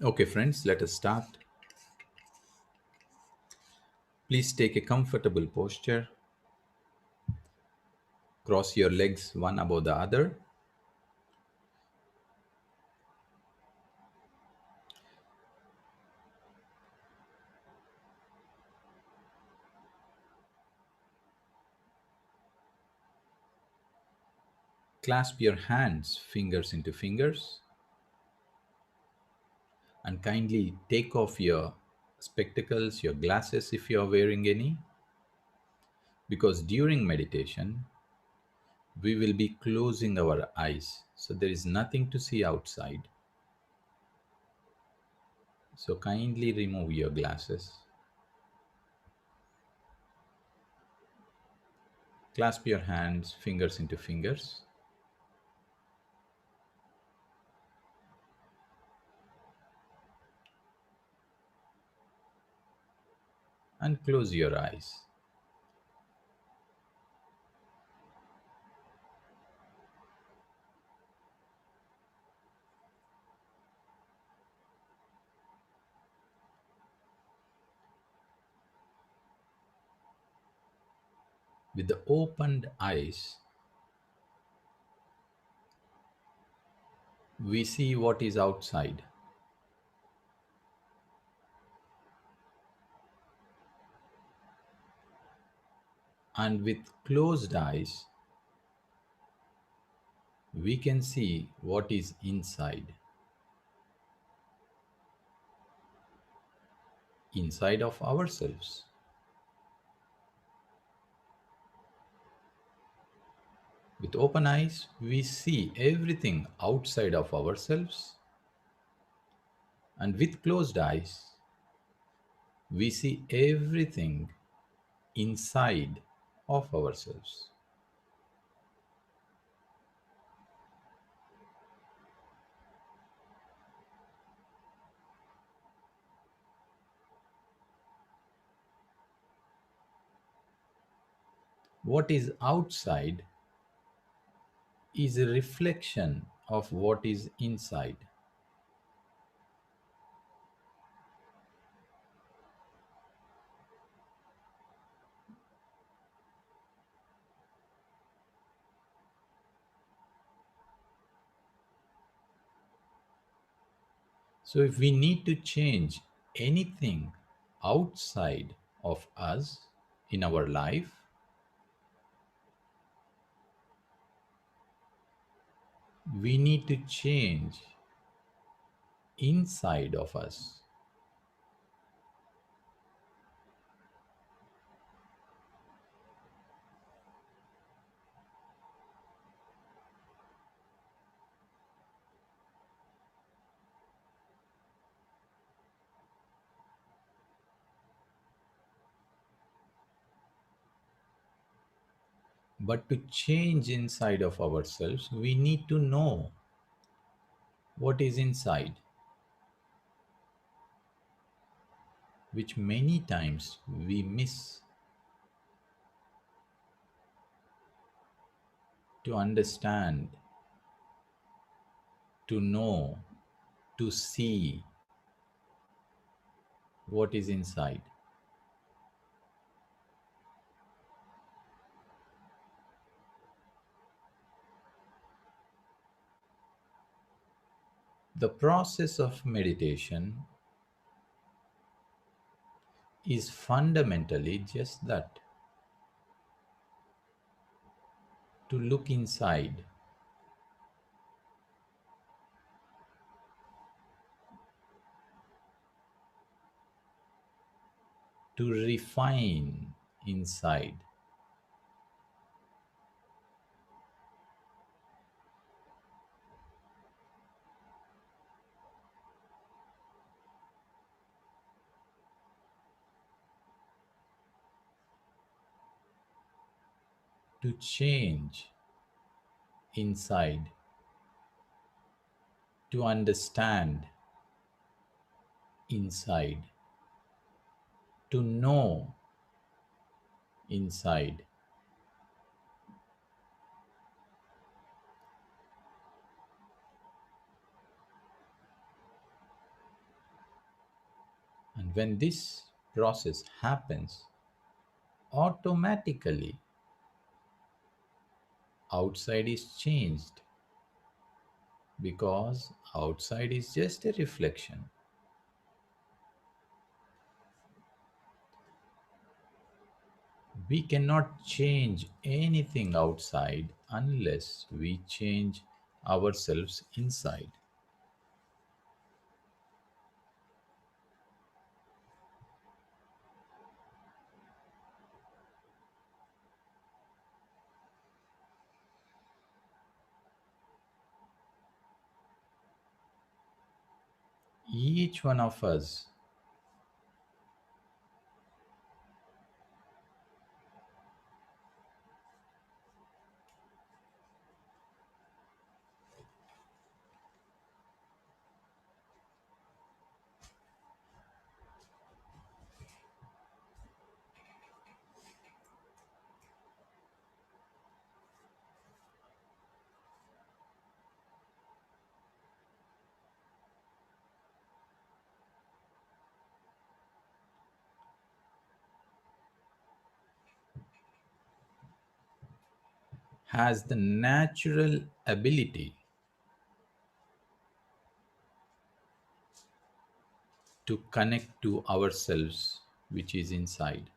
Okay, friends, let us start. Please take a comfortable posture. Cross your legs one above the other. Clasp your hands, fingers into fingers, and kindly take off your spectacles, your glasses if you are wearing any, because during meditation, we will be closing our eyes. So there is nothing to see outside. So kindly remove your glasses. Clasp your hands, fingers into fingers, and close your eyes. With the opened eyes, we see what is outside. And with closed eyes, we can see what is inside of ourselves. With open eyes, we see everything outside of ourselves, and with closed eyes, we see everything inside of ourselves. What is outside is a reflection of what is inside. So, if we need to change anything outside of us in our life, we need to change inside of us. But to change inside of ourselves, we need to know what is inside, which many times we miss. To understand, to know, to see what is inside. The process of meditation is fundamentally just that, to look inside, to refine inside, to change inside, to understand inside, to know inside. When this process happens, automatically outside is changed because outside is just a reflection. We cannot change anything outside unless we change ourselves inside. Each one of us, has the natural ability to connect to ourselves, which is inside.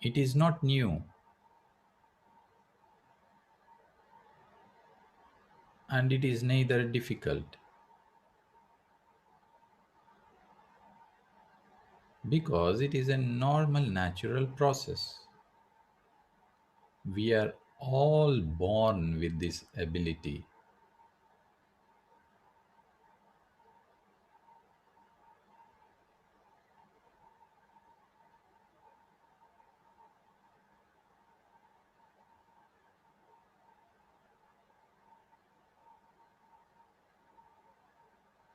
It is not new and it is neither difficult because it is a normal, natural process. We are all born with this ability.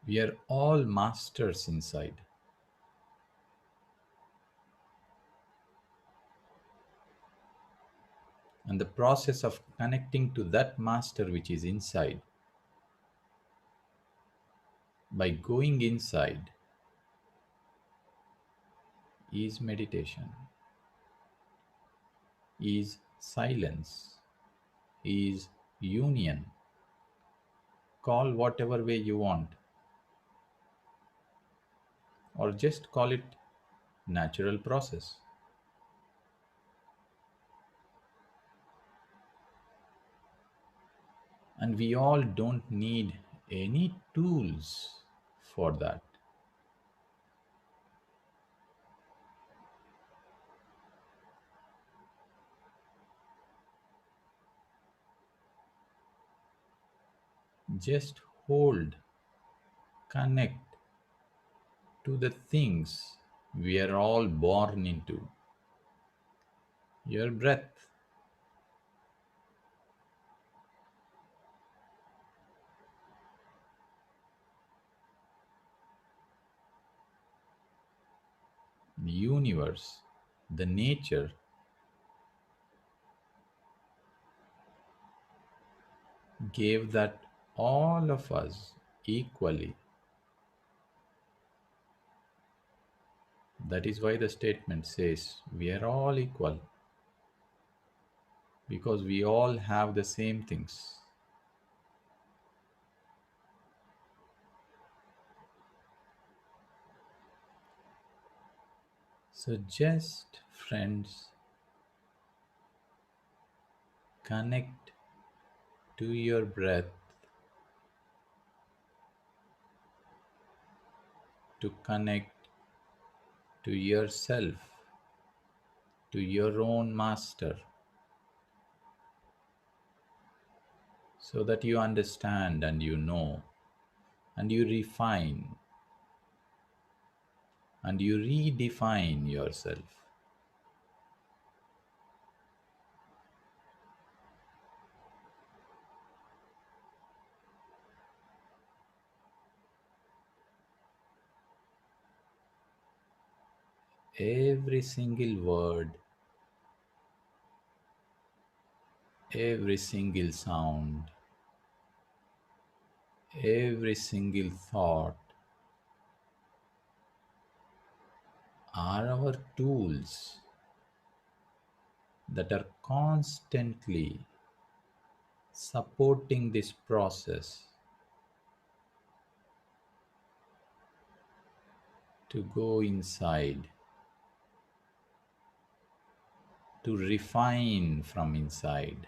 We are all masters inside. And the process of connecting to that master which is inside by going inside is meditation, is silence, is union. Call whatever way you want, or just call it natural process. And we all don't need any tools for that. Just hold, connect to the things we are all born into. Your breath, the universe, the nature gave that all of us equally. That is why the statement says we are all equal because we all have the same things. So, just friends, connect to your breath to connect to yourself, to your own master, so that you understand and you know and you refine and you redefine yourself. Every single word, every single sound, every single thought are our tools that are constantly supporting this process to go inside, to refine from inside.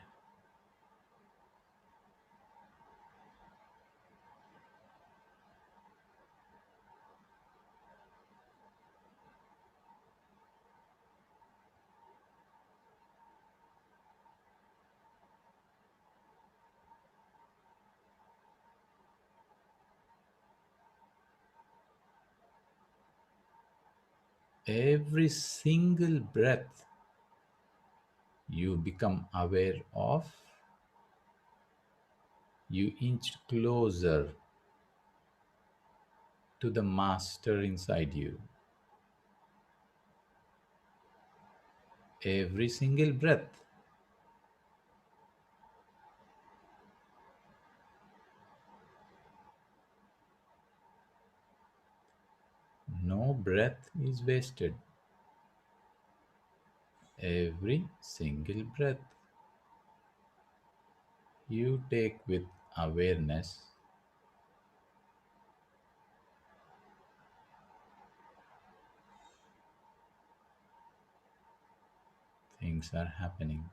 Every single breath you become aware of, you inch closer to the master inside you. Every single breath, no breath is wasted. Every single breath you take with awareness, things are happening.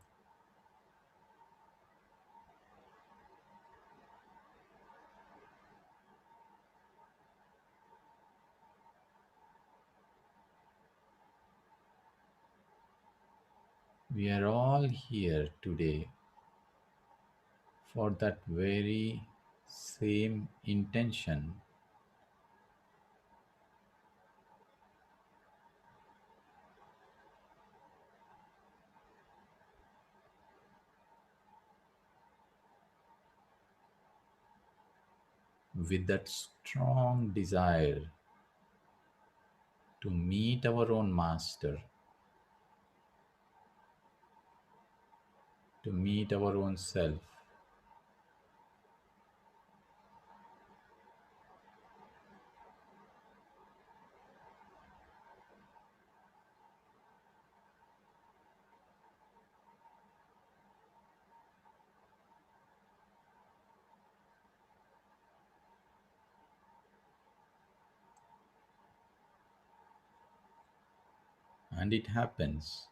We are all here today for that very same intention, with that strong desire to meet our own master, to meet our own self. And it happens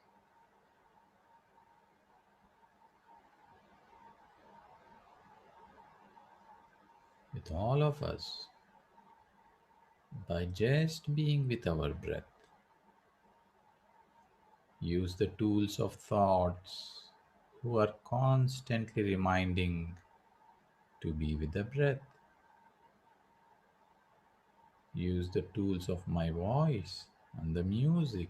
with all of us by just being with our breath. Use the tools of thoughts who are constantly reminding to be with the breath. Use the tools of my voice and the music,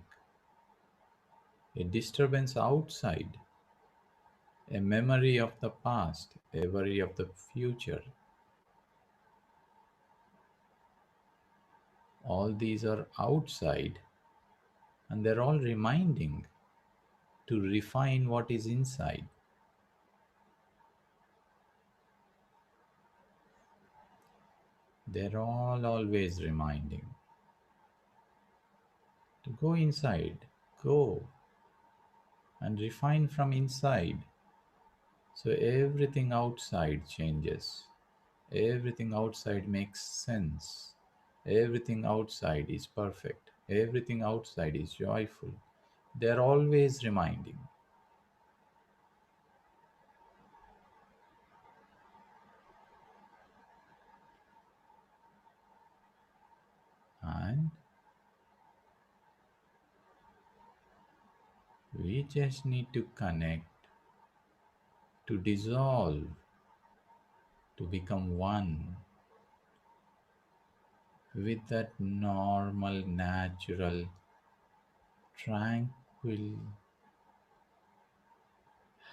a disturbance outside, a memory of the past, a worry of the future. All these are outside and they're all reminding to refine what is inside. They're all always reminding to go inside, go and refine from inside. So everything outside changes. Everything outside makes sense. Everything outside is perfect. Everything outside is joyful. They're always reminding. And we just need to connect, to dissolve, to become one with that normal, natural, tranquil,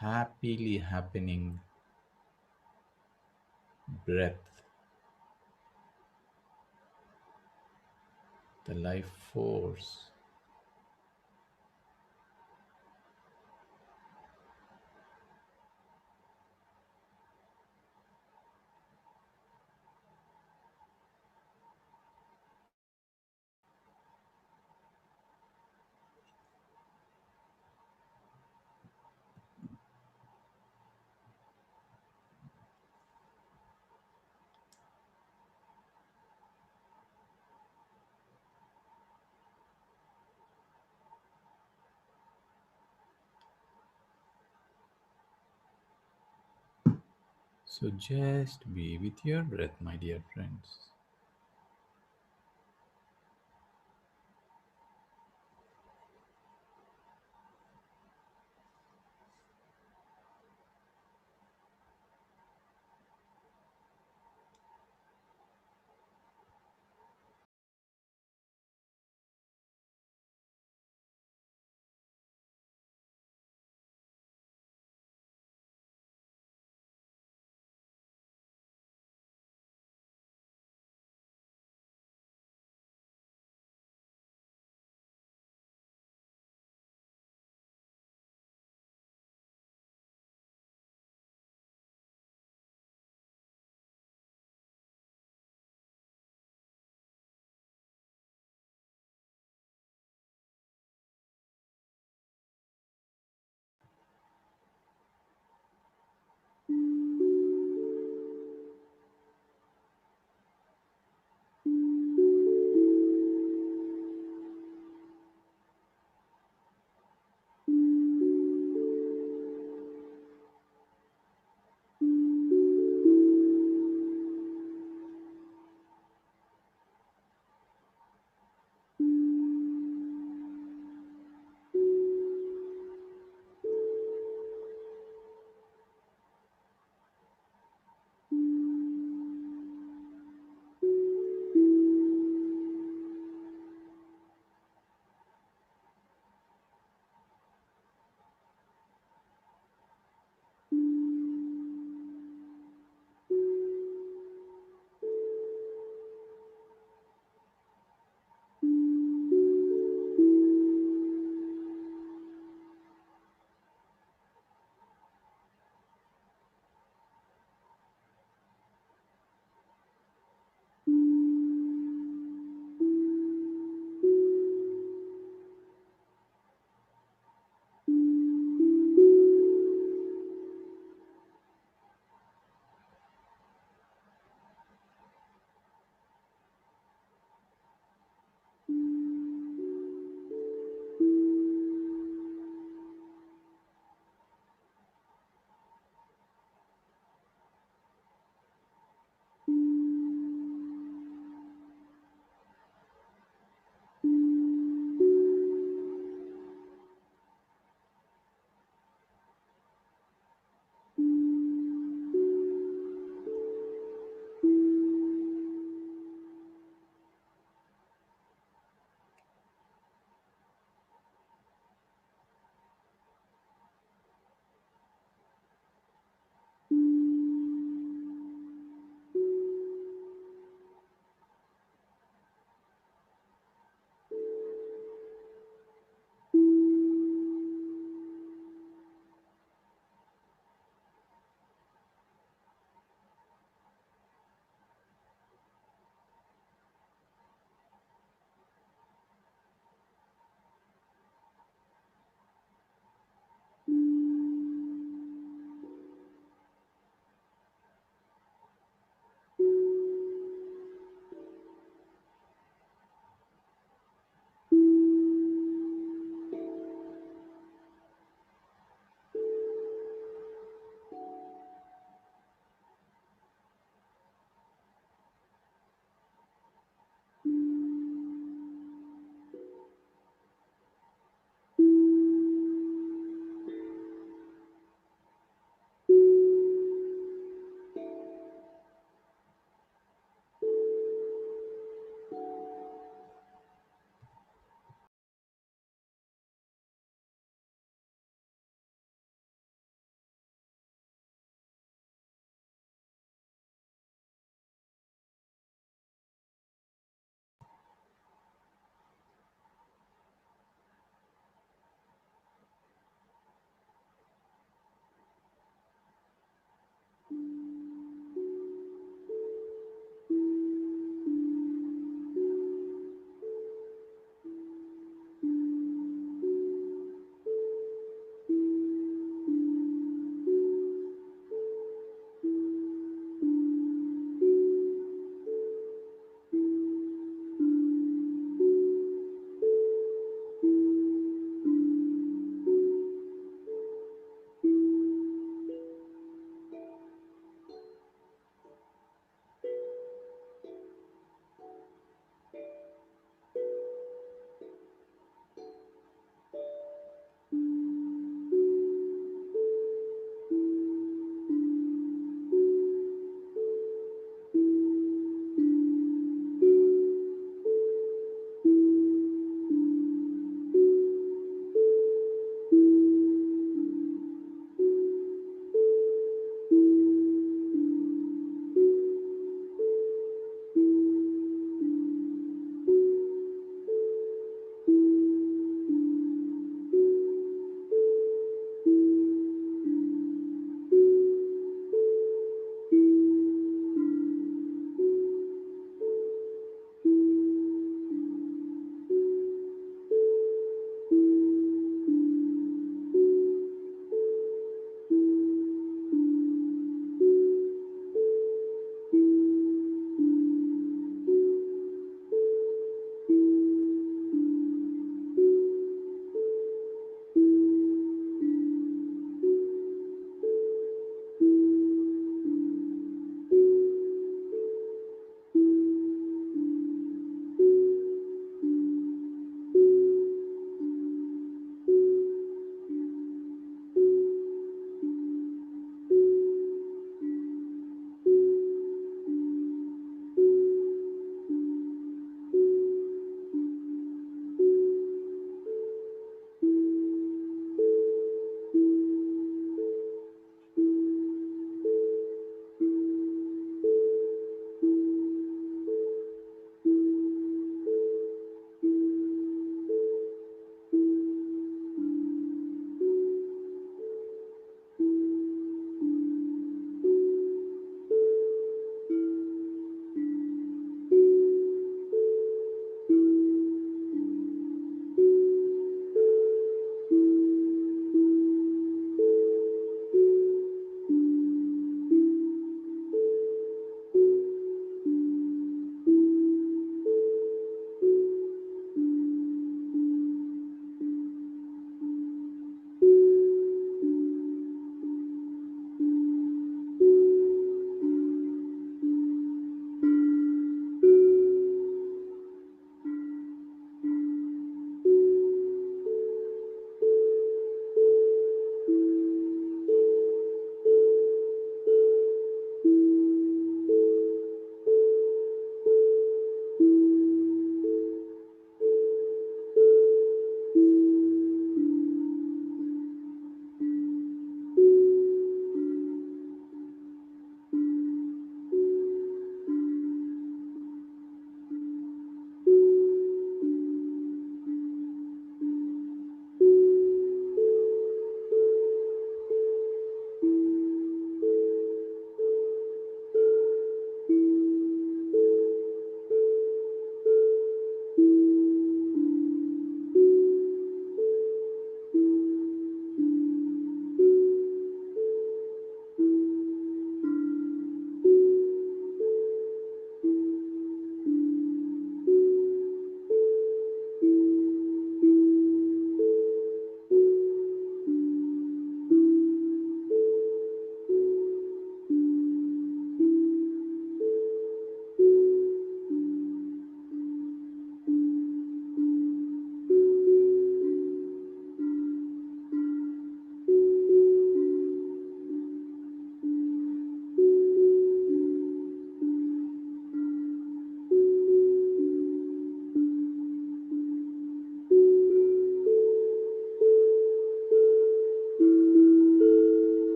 happily happening breath, the life force So just be with your breath, my dear friends.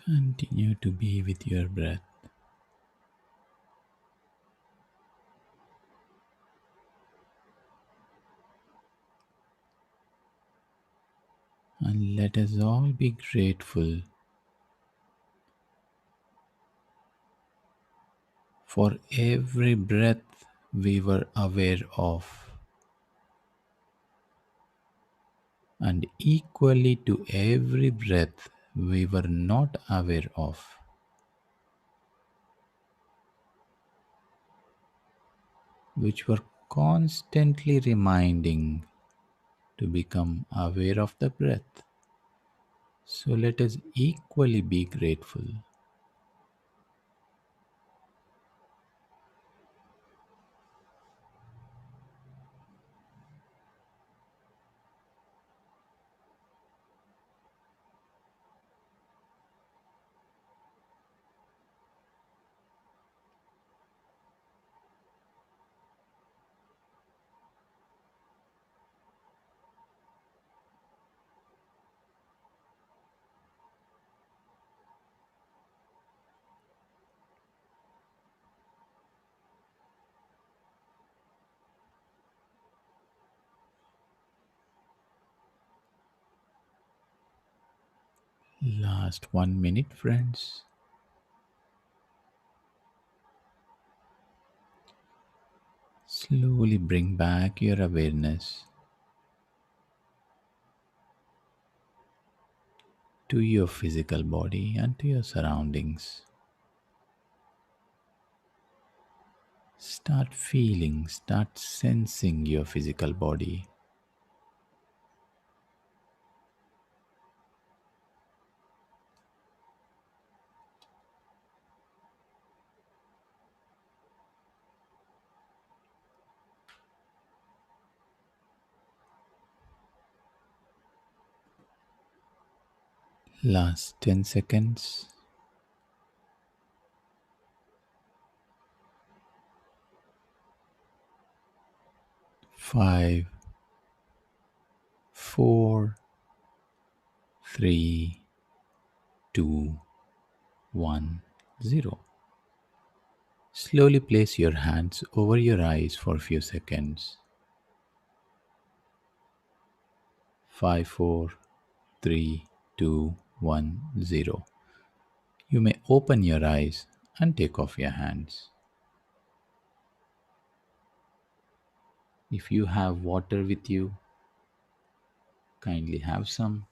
Continue to be with your breath and let us all be grateful for every breath we were aware of, and equally to every breath we were not aware of, which were constantly reminding to become aware of the breath. So let us equally be grateful. Last 1 minute, friends. Slowly bring back your awareness to your physical body and to your surroundings. Start feeling, start sensing your physical body. Last 10 seconds. 5, 4, 3, 2, 1, 0. Slowly place your hands over your eyes for a few seconds. 5, 4, 3, 2, 1, 0. You may open your eyes and take off your hands. If you have water with you, kindly have some.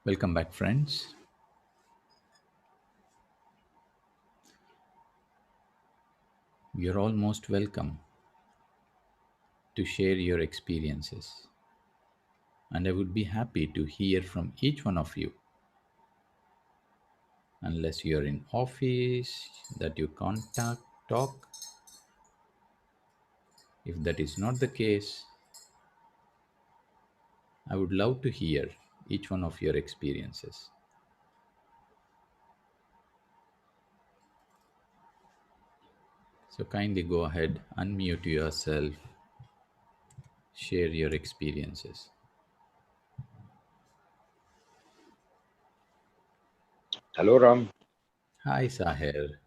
Welcome back, friends. You're almost welcome to share your experiences, and I would be happy to hear from each one of you. Unless you're in office that you can't talk, if that is not the case, I would love to hear each one of your experiences. So kindly go ahead, unmute yourself, share your experiences. Hello, Ram. Hi, Sahir.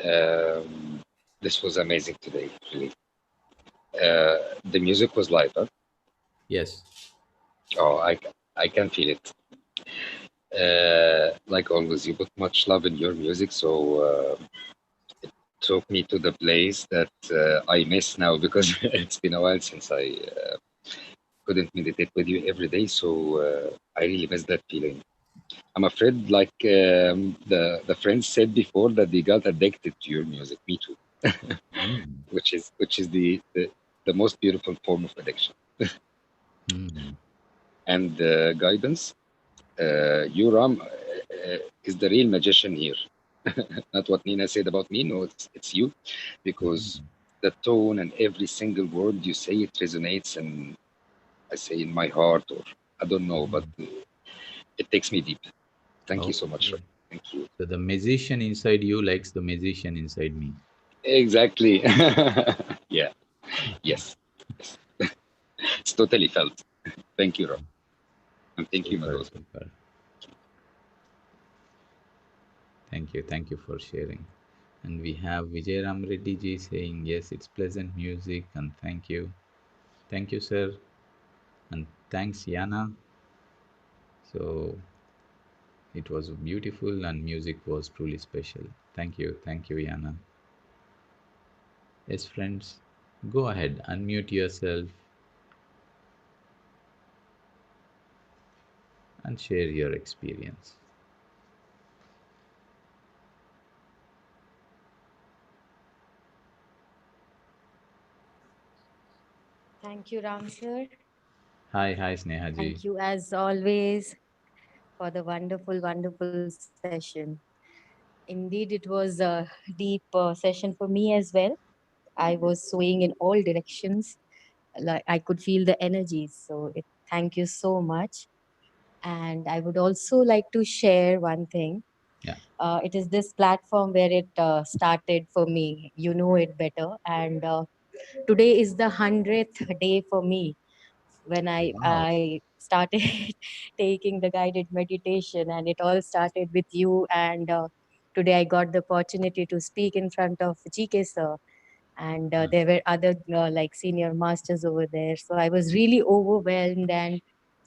Um, this was amazing today, really. The music was live, huh? Yes. Oh, I can feel it. Like always, you put much love in your music, so took me to the place that I miss now because it's been a while since I couldn't meditate with you every day. So I really miss that feeling. I'm afraid, like the friends said before, that they got addicted to your music. Me too, Mm. which is the most beautiful form of addiction Mm. and guidance. You, Ram, is the real magician here. Not what Nina said about me. No, it's you, because Mm. the tone and every single word you say, it resonates, and I say in my heart, or I don't know, but Mm. it takes me deep. Thank you so much, Ram. Okay. Thank you. So the musician inside you likes the musician inside me. Exactly. Yeah. Yes. Yes. It's totally felt. Thank you, Ram. And thank you, Super, Madhu. super. Thank you. Thank you for sharing. And we have Vijayram Reddy ji saying, yes, it's pleasant music. And thank you. Thank you, sir. And thanks, Yana. So it was beautiful and music was truly special. Thank you. Thank you, Yana. Yes, friends, go ahead, unmute yourself and share your experience. Thank you, Ram sir. Hi, hi, Sneha ji. Thank you, as always, for the wonderful, wonderful session. Indeed, it was a deep session for me as well. I was swaying in all directions. Like I could feel the energies. Thank you so much. And I would also like to share one thing. Yeah. It is this platform where it started for me. You know it better. And today is the 100th day for me when Wow. I started taking the guided meditation, and it all started with you. And today I got the opportunity to speak in front of GK sir, and Yeah. there were other like senior masters over there. So I was really overwhelmed, and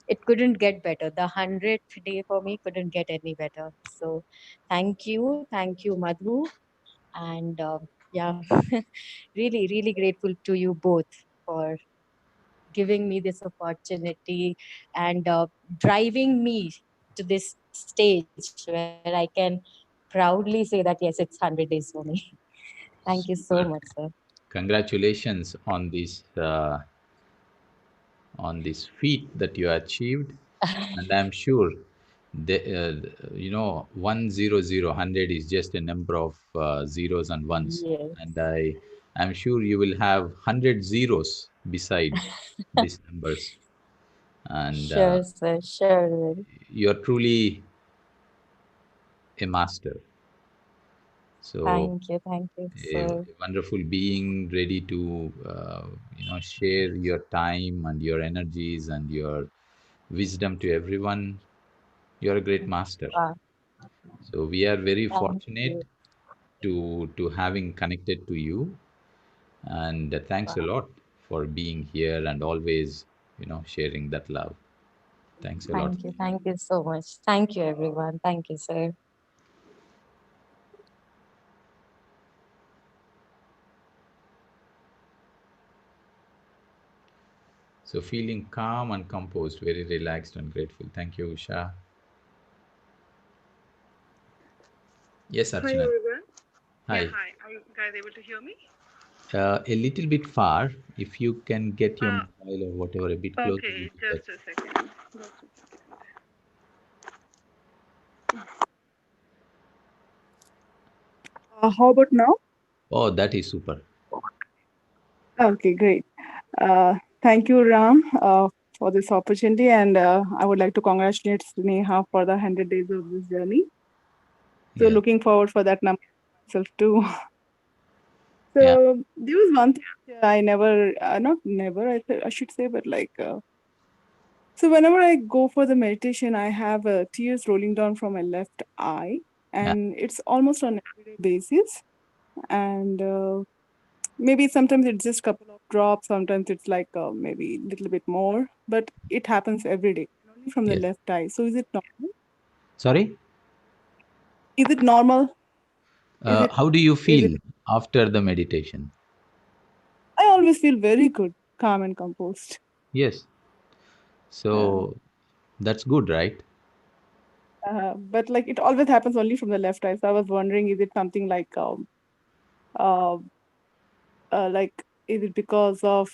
it couldn't get better. The 100th day for me couldn't get any better. So thank you, Madhu, and yeah, really, really grateful to you both for giving me this opportunity and driving me to this stage where I can proudly say that yes, it's 100 days for me. Thank you so much, Super. sir. Congratulations on this feat that you achieved, and I'm sure the 100 is just a number of zeros and ones, Yes. and I'm sure you will have 100 zeros beside these numbers, and Sure, sir. Sure. you're truly a master. So Thank you, a sir. wonderful being ready to share your time and your energies and your wisdom to everyone. You're a great master. Wow. So we are very Thank fortunate you. to having connected to you, and thanks a Wow. lot for being here and always sharing that love. Thanks a lot. Thank you. Thank you so much. Thank you, everyone. Thank you, sir. So feeling calm and composed, very relaxed and grateful. Thank you, Usha. Yes, Hi Archana. everyone. Yeah, Hi. hi. Are you guys able to hear me? A little bit far. If you can get your Uh, mobile or whatever a bit closer, will okay, be better. just a second. Just a second. How about now? Oh, that is super. Okay, great. Thank you, Ram, for this opportunity, and I would like to congratulate Sneha for the 100 days of this journey. So, Yeah, looking forward for that number myself too. yeah, So, there was one thing I never, not never, I should say, but like, so whenever I go for the meditation, I have tears rolling down from my left eye, yeah. and it's almost on everyday basis. And maybe sometimes it's just couple of drops, sometimes it's like maybe a little bit more, but it happens every day, and only from the Yes. left eye. So is it normal? Sorry. Is it normal? Is it How do you is it feel after the meditation? I always feel very good, calm and composed. Yes. Uh, So that's good, right? but like it always happens only from the left eye. So I was wondering, is it something uh, like is it because of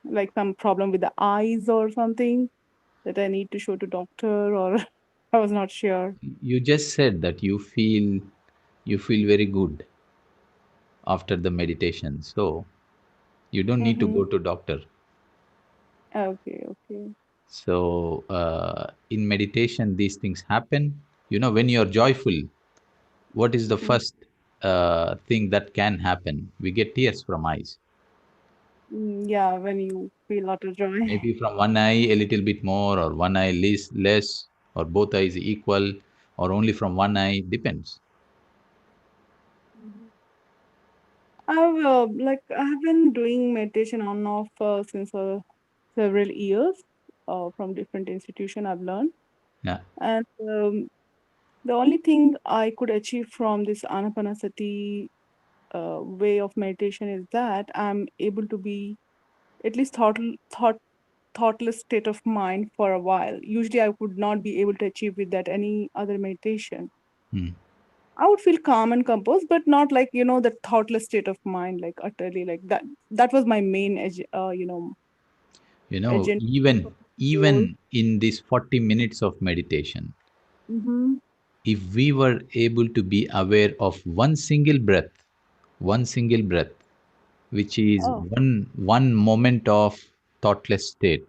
like some problem with the eyes or something that I need to show to doctor, or I was not sure. You just said that you feel very good after the meditation. So you don't need to Mm-hmm. go to doctor. Okay, okay. So, in meditation, these things happen. When you're joyful, what is the Mm, first thing that can happen? We get tears from eyes. yeah, when you feel a lot of joy. Maybe from one eye a little bit more, or one eye less, or both eyes equal, or only from one eye, depends. Mhm. I've been doing meditation on and off since several years from different institution I've learned. Yeah. And the only thing I could achieve from this anapanasati way of meditation is that I'm able to be at least thoughtless state of mind for a while. Usually, I would not be able to achieve with that any other meditation. Hmm. I would feel calm and composed, but not like the thoughtless state of mind, like utterly like that. That was my main, agenda goal. Even in these 40 minutes of meditation, Mm-hmm. if we were able to be aware of one single breath, which is Oh. one moment of thoughtless state,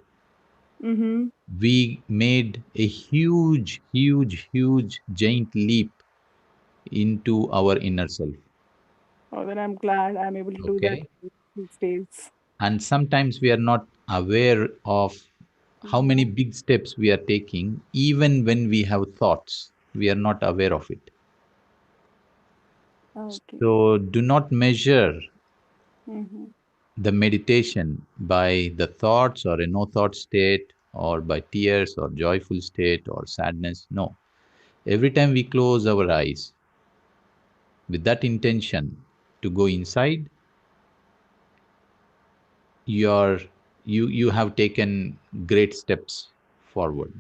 Mm-hmm. we made a huge giant leap into our inner self. Oh, then I'm glad I'm able to do that Okay. these days. And sometimes we are not aware of how many Yeah. big steps we are taking, even when we have thoughts, we are not aware of it. Okay. So do not measure Mm-hmm. the meditation by the thoughts or a no thought state, or by tears or joyful state or sadness. No. Every time we close our eyes with that intention to go inside, you're you have taken great steps forward.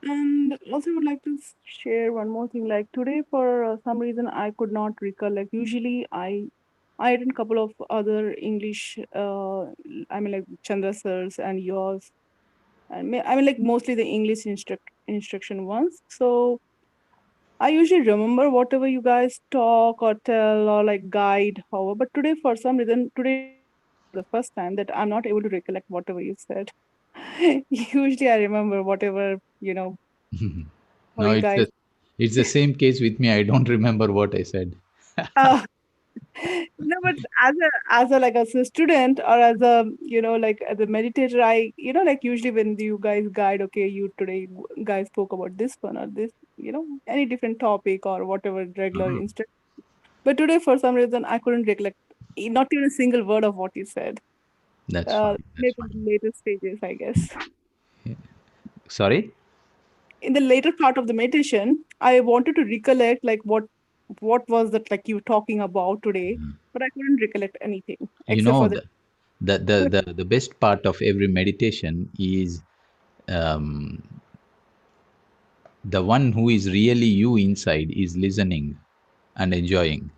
And also, I would like to share one more thing. Like today, for some reason, I could not recollect. Usually, I attend a couple of other English. I mean, like Chandra sirs and yours, and I mean, like mostly the English instruction ones. So I usually remember whatever you guys talk or tell or like guide, however. But today, for some reason, today is the first time that I'm not able to recollect whatever you said. Usually, I remember whatever how No, you guys. it's the same case with me. I don't remember what I said. Uh, no, but as a like as a student or as a like as a meditator, I like usually when you guys guide, okay, you today guys spoke about this one or this, any different topic or whatever regular Mhm. instruction. But today, for some reason, I couldn't recollect not even a single word of what you said. That's fine. That's Maybe fine. later stages, I guess. Sorry? In the later part of the meditation, I wanted to recollect like what was that like you talking about today, but I couldn't recollect anything You except for know, the. the best part of every meditation is um, the one who is really you inside is listening and enjoying.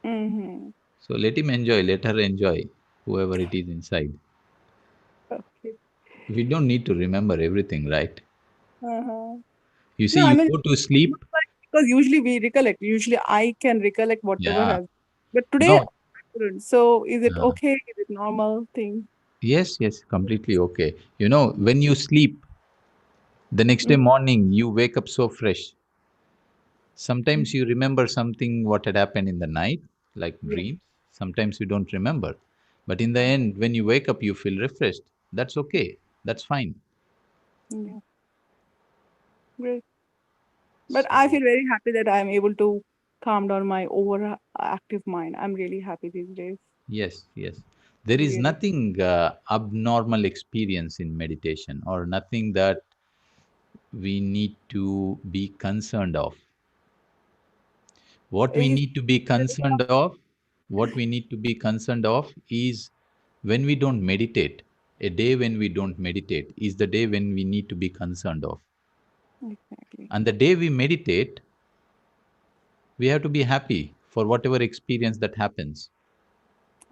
Mm-hmm. So let him enjoy, let her enjoy, whoever it is inside. Okay. We don't need to remember everything, right? Uh-huh. You see, No, I you mean, go to not sleep. like- because usually we recollect. Usually I can recollect whatever Yeah. has, but today No. I couldn't. So is it Uh, okay? Is it normal thing? yes, yes, completely okay. When you sleep, the next day Mm-hmm. morning, you wake up so fresh. Sometimes you remember something what had happened in the night, like Yeah. dreams. Sometimes you don't remember. But in the end, when you wake up, you feel refreshed. That's okay. That's fine. Yeah. Great. But I So, feel very happy that I'm able to calm down my overactive mind. I'm really happy these days. yes, yes. There is Really. nothing abnormal experience in meditation, or nothing that we need to be concerned of. What we Is need to be concerned of, what we need to be concerned of is when we don't meditate. A day when we don't meditate is the day when we need to be concerned of. exactly. And the day we meditate, we have to be happy for whatever experience that happens.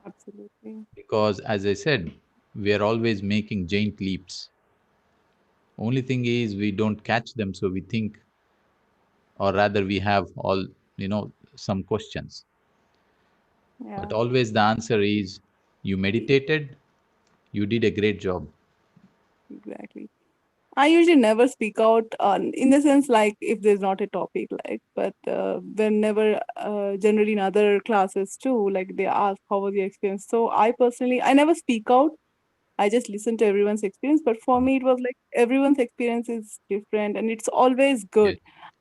Absolutely. Because, as I said, we are always making giant leaps. Only thing is, we don't catch them, so we think, or rather, we have some questions. Yeah. But always the answer is, You meditated, you did a great job. Exactly. I usually never speak out in the sense like if there's not a topic like, but whenever generally in other classes too, like they ask how was your experience. So I personally, I never speak out. I just listen to everyone's experience. But for me, it was like everyone's experience is different and it's always good. Yes.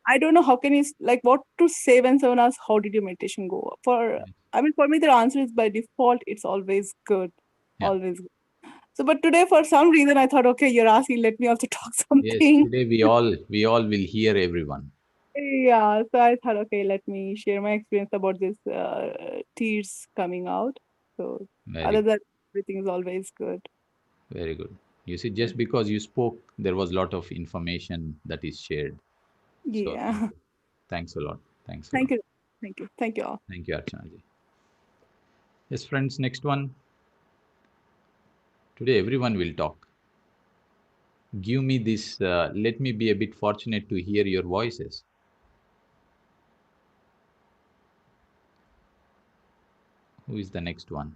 I don't know how can you like what to say when someone asks how did your meditation go. For Yes. I mean, for me, the answer is by default. It's always good, Yeah. always. So, but today, for some reason, I thought, okay, you're asking, let me also talk Yes. something. Today we all will hear everyone. Yeah, so I thought, okay, let me share my experience about this tears coming out. So, Very other good. than everything is always good. Very good. You see, Yeah. just because you spoke, there was a lot of information that is shared. So thank Yeah. you. Thanks a lot. Thanks a lot. Thank you. Thank you. Thank you all. Thank you, Archana ji. Yes, friends, next one. Today everyone will talk. Give me this, let me be a bit fortunate to hear your voices. Who is the next one?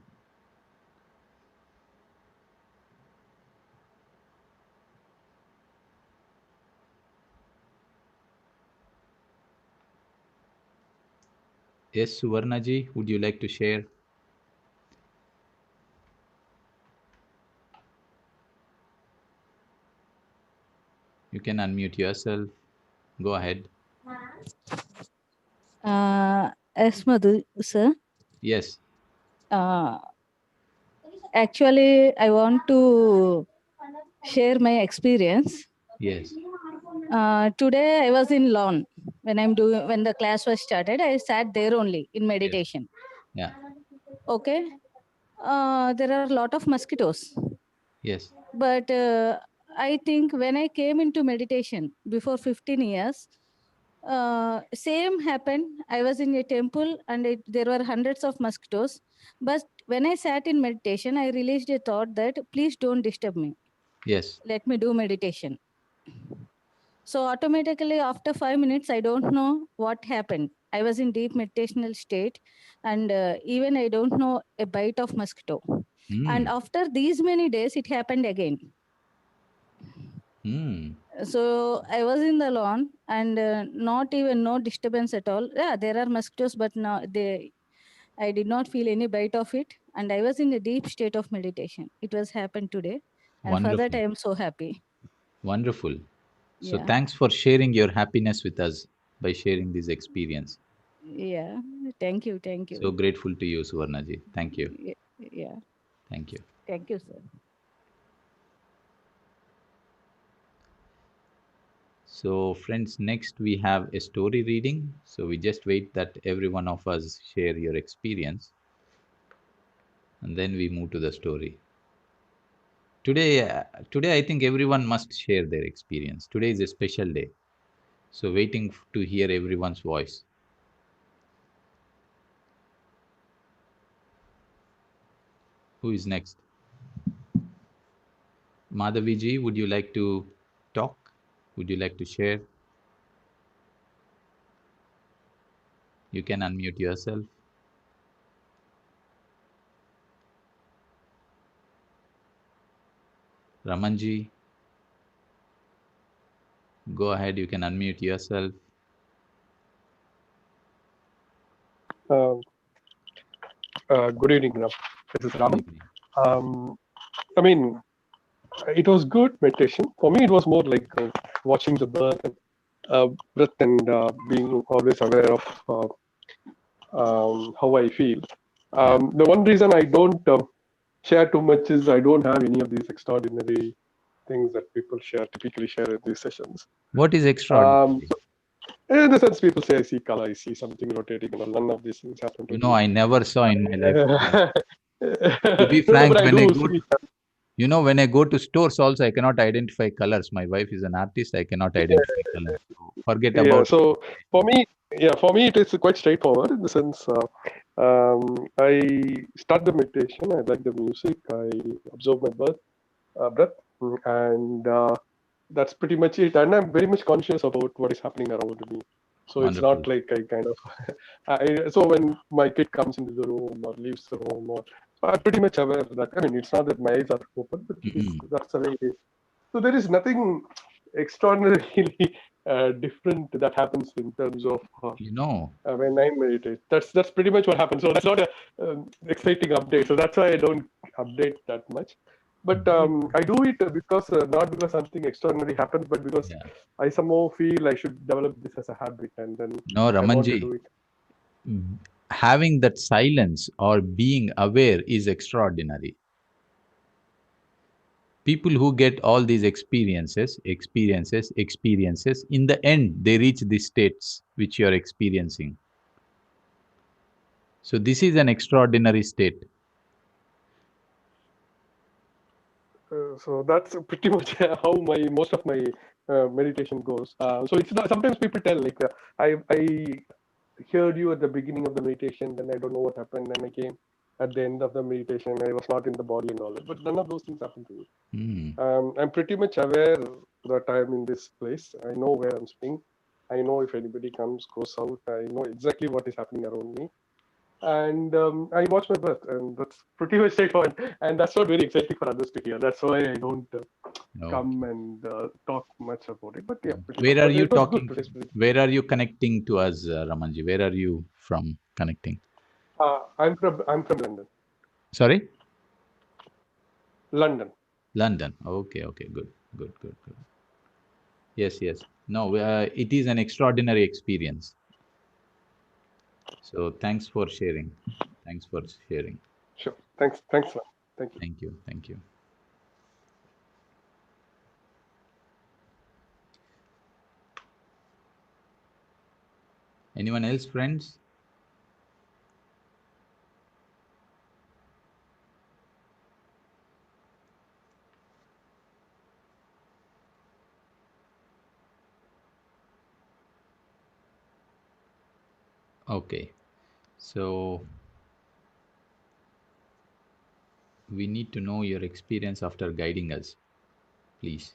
Yes, Suvarna ji, would you like to share? You can unmute yourself. Go ahead. Yes, Madhu, sir. Yes, Uh, Actually, I want to share my experience. yes, Today, I was in lawn when the class was started. I sat there only in yes, meditation. yeah, Okay, there are a lot of mosquitoes, yes, but I think when I came into meditation before 15 years, same happened. I was in a temple and there were hundreds of mosquitoes. But when I sat in meditation, I released a thought that please don't disturb me. yes. Let me do meditation. So automatically after 5 minutes, I don't know what happened. I was in deep meditational state, and even I don't know a bite of mosquito. And Hmm. after these many days, it happened again. Hmm. So I was in the lawn and not even no disturbance at all. Yeah, there are mosquitoes, but no, I did not feel any bite of it, and I was in a deep state of meditation. It was happened today, and for that Wonderful. I am so happy. Wonderful. So Yeah, thanks for sharing your happiness with us by sharing this experience. yeah. Thank you, thank So you. grateful to you, Suvarna ji. Thank you. Yeah, Thank you. thank you, sir. So, friends, next we have a story reading. So, we just wait that every one of us share your experience and then we move to the story. Today, I think everyone must share their experience. Today is a special day. So, waiting to hear everyone's voice. Who is next? Madhavi ji, would you like to talk? Would you like to share? You can unmute yourself. Ramanji, go ahead. You can unmute yourself. Uh, Good evening, Ram. This is Good Raman. evening. Um, I mean, it was good meditation. For me, it was more like watching the birth and breath and being always aware of how I feel. Yeah. The one reason I don't share too much is I don't have any of these extraordinary things that people typically share in these sessions. What is Um, extraordinary? so in the sense, people say I see color, I see something rotating, and none of these things happen to You know, me. I never saw in my life colors. To be No, but frank, I when I do go see. when I go to stores also, I cannot identify colors. My wife is an artist. I cannot identify colors. So forget Yeah, about so meditation. for me, for me, it is quite straightforward in the sense I start the meditation, I like the music, I observe my breath, and that's pretty much it. And I'm very much conscious about what is happening around me. So it's Wonderful. not like I kind of, so when my kid comes into the room or leaves the room or So I'm pretty much aware that, I mean, it's not that my eyes are open, but Mm. that's the way it is. So there is nothing extraordinarily different that happens in terms of You know, when I meditate. That's pretty much what happens. So that's not a exciting update. So that's why I don't update that much. But I do it because not because something extraordinary happens, but because yeah. I somehow feel I should develop this as a habit, and then No, I want to Ramanji, do it. having that silence or being aware is extraordinary. People who get all these experiences, in the end, they reach the states which you are experiencing. So this is an extraordinary state. So that's pretty much how my most of my meditation goes. So it's not, sometimes people tell like I heard you at the beginning of the meditation, then I don't know what happened, then I came at the end of the meditation, I was not in the body and all that. But none of those things happen to me. Hmm. I'm pretty much aware that I'm in this place. I know where I'm staying. I know if anybody comes, goes out. I know exactly what is happening around me. And I watch my breath, and that's pretty much straightforward. And that's not very exciting for others to hear. That's why I don't come Okay. and talk much about it. But yeah, pretty much. Where are But you it was good talking today's from? pretty. Where are you connecting to us, Ramanji? Where are you from connecting? I'm from London. Sorry? London. London. Okay, okay, good, good, good, good. Yes, yes. No, it is an extraordinary experience. So thanks for sharing. Thanks for sharing. Sure. Thanks, man. Thank you. Thank you, thank you. Anyone else, friends? Okay. So we need to know your experience after guiding us, please.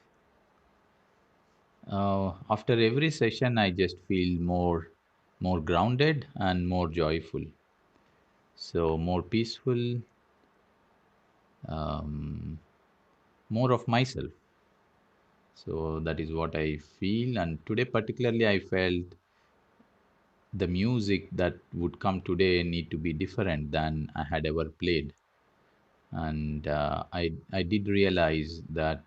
After every session, I just feel more grounded and more joyful. So more peaceful, um, more of myself. So that is what I feel. And today, particularly, I felt the music that would come today need to be different than I had ever played. And I did realize that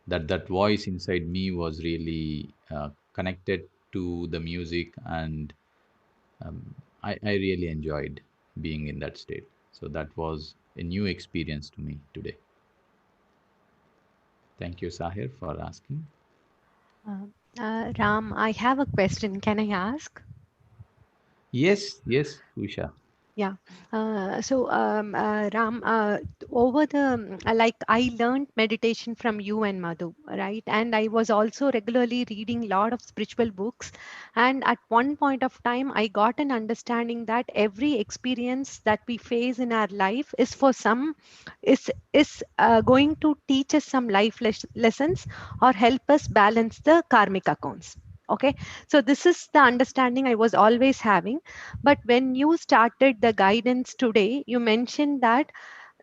that voice inside me was really connected to the music, and I really enjoyed being in that state. So that was a new experience to me today. Thank you, Sahir, for asking. Uh, Ram, I have a question. Can I ask? Yes, yes, Usha. Yeah. Ram, over the like I learned meditation from you and Madhu, right? And I was also regularly reading a lot of spiritual books. And at one point of time, I got an understanding that every experience that we face in our life is for some is going to teach us some lessons or help us balance the karmic accounts. Okay, so this is the understanding I was always having, but when you started the guidance today, you mentioned that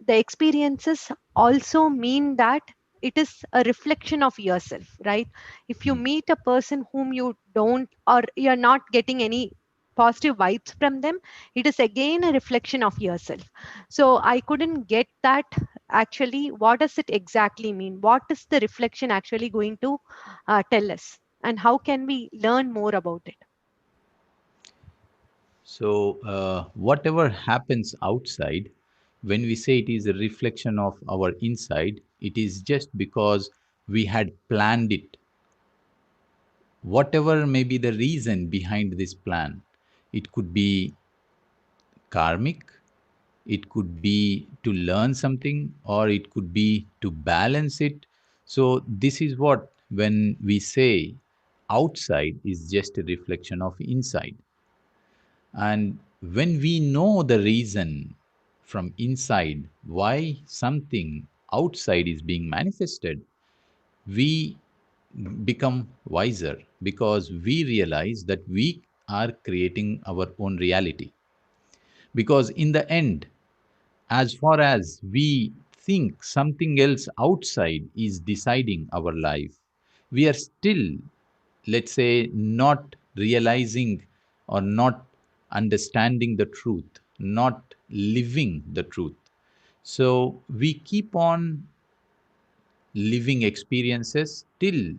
the experiences also mean that it is a reflection of yourself, right? If you Mm. meet a person whom you don't, or you're not getting any positive vibes from them, it is again a reflection of yourself. So I couldn't get that actually. What does it exactly mean? What is the reflection actually going to tell us? And how can we learn more about it? So, whatever happens outside, when we say it is a reflection of our inside, it is just because we had planned it. Whatever may be the reason behind this plan, it could be karmic, it could be to learn something, or it could be to balance it. So, this is what, when we say outside is just a reflection of inside. And when we know the reason from inside why something outside is being manifested, we become wiser because we realize that we are creating our own reality. Because in the end, as far as we think something else outside is deciding our life, we are still, let's say, not realizing or not understanding the truth, not living the truth. So we keep on living experiences till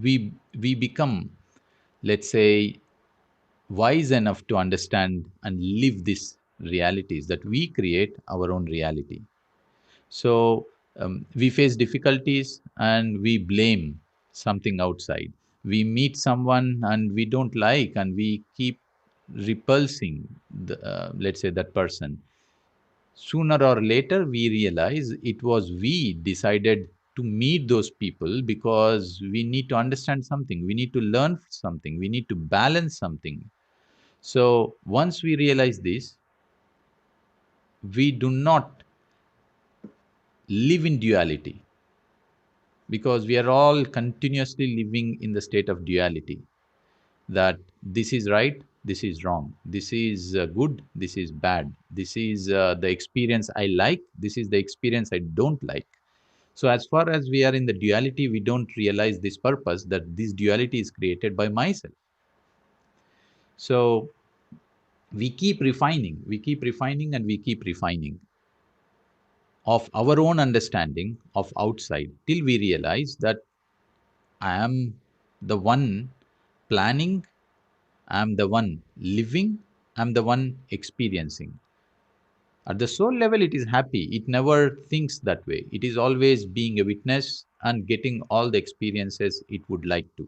we become, let's say, wise enough to understand and live these realities that we create our own reality. So we face difficulties and we blame something outside. We meet someone and we don't like, and we keep repulsing let's say, that person. Sooner or later we realize it was we decided to meet those people because we need to understand something, we need to learn something, we need to balance something. So once we realize this, we do not live in duality, because we are all continuously living in the state of duality, that this is right, this is wrong, this is good, this is bad, this is the experience I like, this is the experience I don't like. So as far as we are in the duality, we don't realize this purpose, that this duality is created by myself. So we keep refining, and we keep refining of our own understanding of outside, till we realize that I am the one planning, I am the one living, I am the one experiencing. At the soul level, it is happy. It never thinks that way. It is always being a witness and getting all the experiences it would like to.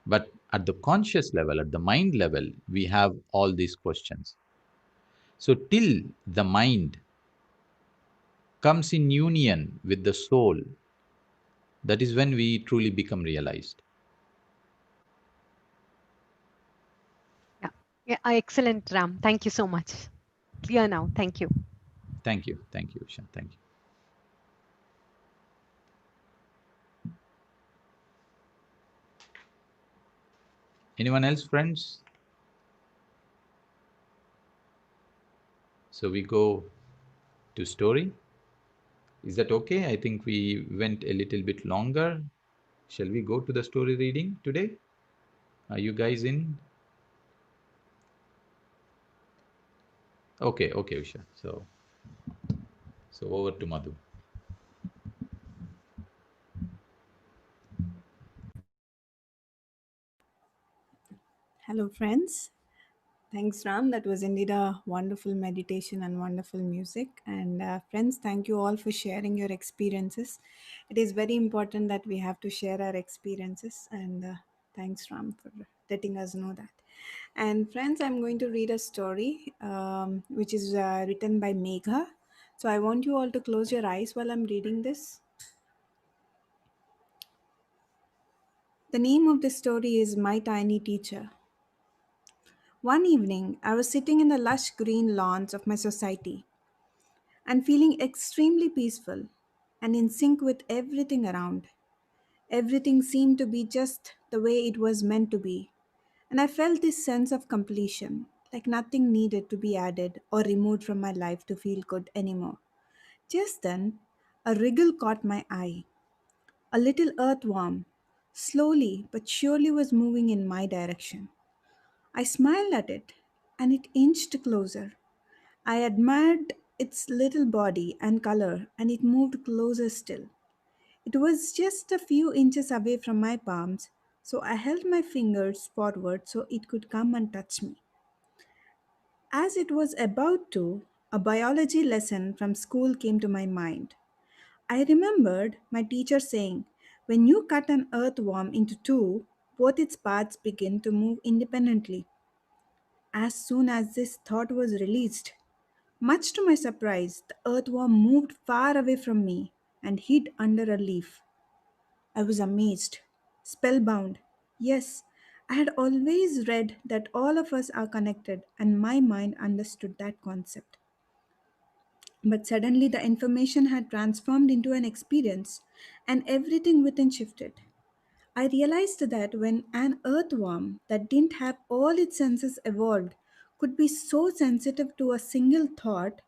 But at the conscious level, at the mind level, we have all these questions. So, till the mind comes in union with the soul, that is when we truly become realized. Yeah, yeah, excellent, Ram. Thank you so much. Clear now. Thank you. Thank you, Usha. Thank you. Anyone else, friends? So we go to story. Is that okay? I think we went a little bit longer. Shall we go to the story reading today? Are you guys in? Okay, okay, Usha. So over to Madhu. Hello, friends. Thanks, Ram. That was indeed a wonderful meditation and wonderful music. And friends, thank you all for sharing your experiences. It is very important that we have to share our experiences. And thanks, Ram, for letting us know that. And friends, I'm going to read a story which is written by Megha. So I want you all to close your eyes while I'm reading this. The name of the story is My Tiny Teacher. One evening, I was sitting in the lush green lawns of my society and feeling extremely peaceful and in sync with everything around. Everything seemed to be just the way it was meant to be, and I felt this sense of completion, like nothing needed to be added or removed from my life to feel good anymore. Just then, a wriggle caught my eye. A little earthworm, slowly but surely, was moving in my direction. I smiled at it, and it inched closer. I admired its little body and color, and it moved closer still. It was just a few inches away from my palms, so I held my fingers forward so it could come and touch me. As it was about to, a biology lesson from school came to my mind. I remembered my teacher saying, when you cut an earthworm into two, both its parts begin to move independently. As soon as this thought was released, much to my surprise, the earthworm moved far away from me and hid under a leaf. I was amazed, spellbound. Yes, I had always read that all of us are connected, and my mind understood that concept. But suddenly the information had transformed into an experience, and everything within shifted. I realized that when an earthworm that didn't have all its senses evolved could be so sensitive to a single thought,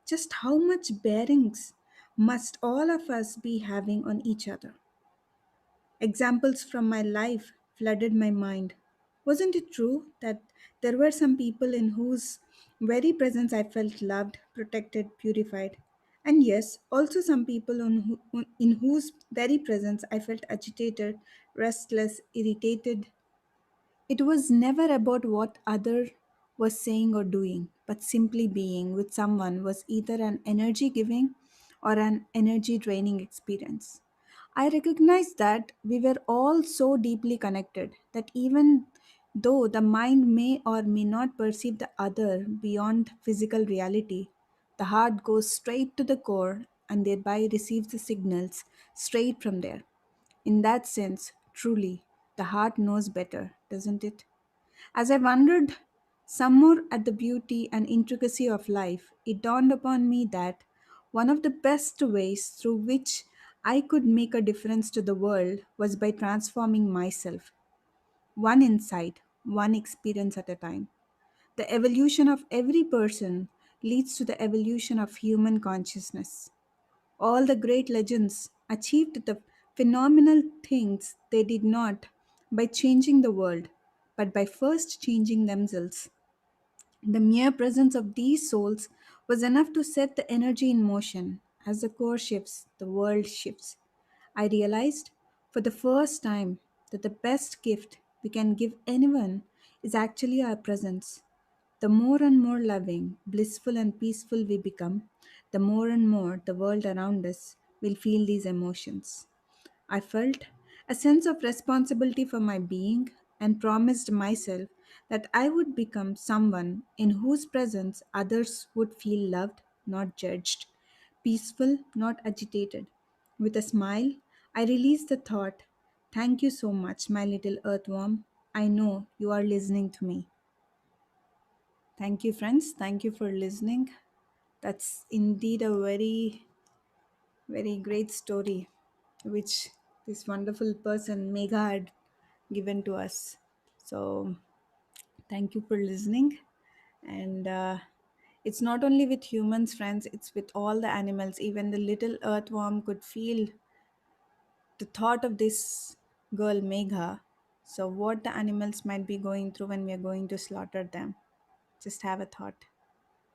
Just how much bearings must all of us be having on each other? Examples from my life flooded my mind. Wasn't it true that there were some people in whose very presence I felt loved, protected, purified? And yes, also some people in whose very presence I felt agitated, restless, irritated. It was never about what other was saying or doing, but simply being with someone was either an energy giving or an energy draining experience. I recognized that we were all so deeply connected that even though the mind may or may not perceive the other beyond physical reality, the heart goes straight to the core and thereby receives the signals straight from there. In that sense, truly, the heart knows better, doesn't it? As I wondered some more at the beauty and intricacy of life, it dawned upon me that one of the best ways through which I could make a difference to the world was by transforming myself, one insight, one experience at a time. The evolution of every person leads to the evolution of human consciousness. All the great legends achieved the phenomenal things they did not by changing the world, but by first changing themselves. The mere presence of these souls was enough to set the energy in motion. As the core shifts, the world shifts. I realized for the first time that the best gift we can give anyone is actually our presence. The more and more loving, blissful, and peaceful we become, the more and more the world around us will feel these emotions. I felt a sense of responsibility for my being and promised myself that I would become someone in whose presence others would feel loved, not judged, peaceful, not agitated. With a smile, I released the thought, "Thank you so much, my little earthworm. I know you are listening to me." Thank you, friends. Thank you for listening. That's indeed a very, very great story which this wonderful person Megha had given to us. So, thank you for listening. And it's not only with humans, friends, it's with all the animals. Even the little earthworm could feel the thought of this girl, Megha. So, what the animals might be going through when we are going to slaughter them. Just have a thought.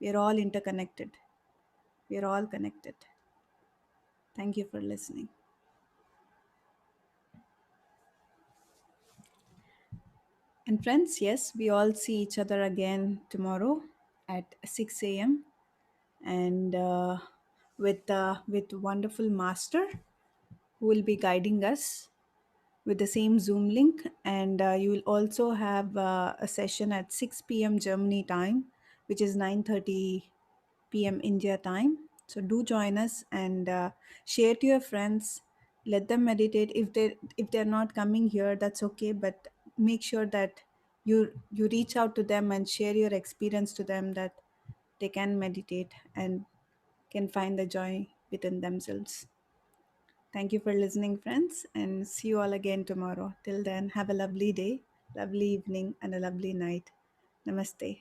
We are all interconnected. We are all connected. Thank you for listening. And friends, yes, we all see each other again tomorrow at 6 a.m. and with wonderful master who will be guiding us with the same Zoom link. And you will also have a session at 6 p.m. Germany time, which is 9:30 p.m. India time. So do join us and share to your friends. Let them meditate. If they're not coming here, that's okay. But make sure that you reach out to them and share your experience to them that they can meditate and can find the joy within themselves. Thank you for listening, friends, and see you all again tomorrow. Till then, have a lovely day, lovely evening, and a lovely night. Namaste.